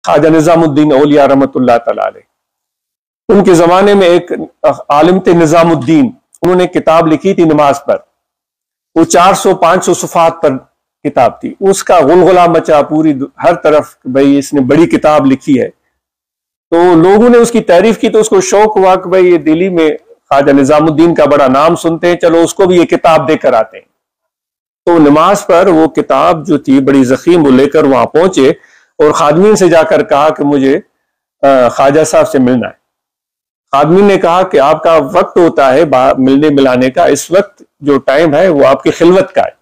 خواجہ نظام الدین اولیاء رحمۃ اللہ تعالی علیہ، ان کے زمانے میں ایک عالم تھے نظام الدین، انہوں نے کتاب لکھی تھی نماز پر، وہ 400-500 صفحات پر کتاب تھی، اس کا غلغلہ مچا پوری ہر طرف، بھئی اس نے بڑی کتاب لکھی ہے۔ تو لوگوں نے اس کی تعریف کی تو اس کو شوق ہوا کہ بھئی یہ دلی میں خواجہ نظام الدین کا بڑا نام سنتے ہیں، چلو اس کو بھی یہ کتاب دے کر آتے ہیں۔ تو نماز پر وہ کتاب جو تھی بڑی ضخیم، وہ لے کر وہاں پہنچے اور خادمین سے جا کر کہا کہ مجھے خواجہ صاحب سے ملنا ہے۔ خادمین نے کہا کہ آپ کا وقت ہوتا ہے ملنے ملانے کا، اس وقت جو ٹائم ہے وہ آپ کی خلوت کا ہے۔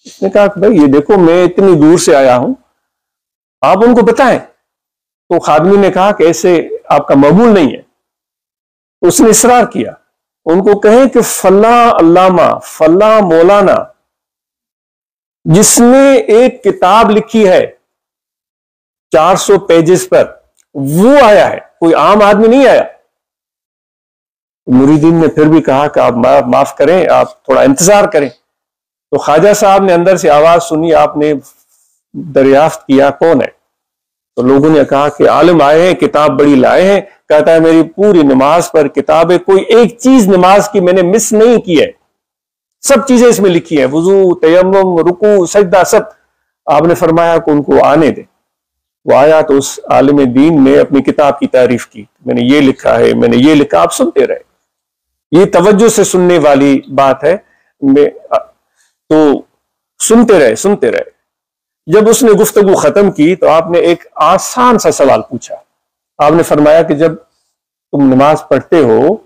اس نے کہا کہ بھائی یہ دیکھو میں اتنی دور سے آیا ہوں، آپ ان کو بتائیں۔ تو خادمین نے کہا کہ ایسے آپ کا مقبول نہیں ہے۔ اس نے اصرار کیا، ان کو کہیں کہ فلاں علامہ، فلاں مولانا جس نے ایک کتاب لکھی ہے 400 پیجز پر، وہ آیا ہے، کوئی عام آدمی نہیں آیا۔ مریدین نے پھر بھی کہا کہ آپ معاف کریں، آپ تھوڑا انتظار کریں۔ تو خواجہ صاحب نے اندر سے آواز سنی، آپ نے دریافت کیا کون ہے؟ تو لوگوں نے کہا کہ عالم آئے ہیں، کتاب بڑی لائے ہیں۔ کہتا ہے میری پوری نماز پر کتاب ہے، کوئی ایک چیز نماز کی میں نے مس نہیں کی ہے، سب چیزیں اس میں لکھی ہیں، وضو، تیمم، رکوع، سجدہ، سب۔ آپ نے فرمایا کہ ان کو آنے دیں۔ وہ آیا تو اس عالم دین نے اپنی کتاب کی تعریف کی، میں نے یہ لکھا ہے، میں نے یہ لکھا۔ آپ سنتے رہے، یہ توجہ سے سننے والی بات ہے، تو سنتے رہے۔ جب اس نے گفتگو ختم کی تو آپ نے ایک آسان سا سوال پوچھا۔ آپ نے فرمایا کہ جب تم نماز پڑھتے ہو،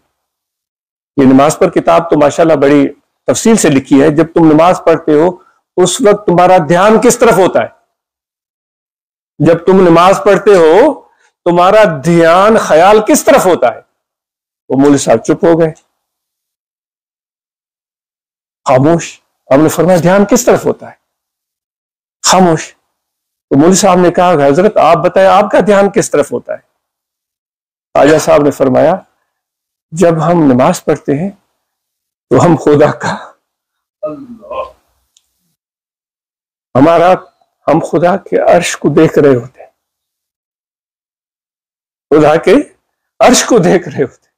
یہ نماز پر کتاب تو ماشاءاللہ بڑی تفصیل سے لکھی ہے، جب تم نماز پڑھتے ہو اس وقت تمہارا دھیان کس طرف ہوتا ہے؟ جب تم نماز پڑھتے ہو تمہارا دھیان، خیال کس طرف ہوتا ہے؟ وہ مولوی صاحب چپ ہو گئے، خاموش۔ آپ نے فرمایا دھیان کس طرف ہوتا ہے؟ خاموش۔ تو مولوی صاحب نے کہا کہ حضرت آپ بتائیں آپ کا دھیان کس طرف ہوتا ہے؟ خواجہ صاحب نے فرمایا جب ہم نماز پڑھتے ہیں تو ہم خدا کے عرش کو دیکھ رہے ہوتے ہیں، خدا کے عرش کو دیکھ رہے ہوتے ہیں۔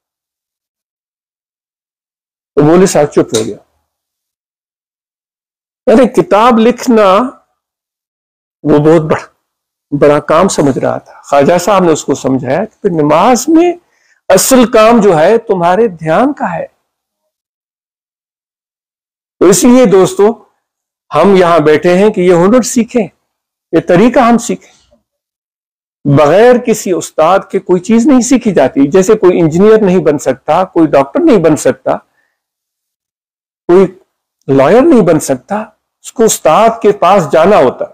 تو مولوی صاحب چپ ہو گیا۔ یعنی کتاب لکھنا وہ بہت بڑا کام سمجھ رہا تھا۔ خواجہ صاحب نے اس کو سمجھایا کہ نماز میں اصل کام جو ہے تمہارے دھیان کا ہے۔ تو اس لیے دوستو ہم یہاں بیٹھے ہیں کہ یہ ہنر سیکھیں، یہ طریقہ ہم سیکھیں۔ بغیر کسی استاد کے کوئی چیز نہیں سیکھی جاتی۔ جیسے کوئی انجینئر نہیں بن سکتا، کوئی ڈاکٹر نہیں بن سکتا، کوئی لائر نہیں بن سکتا، اس کو استاد کے پاس جانا ہوتا۔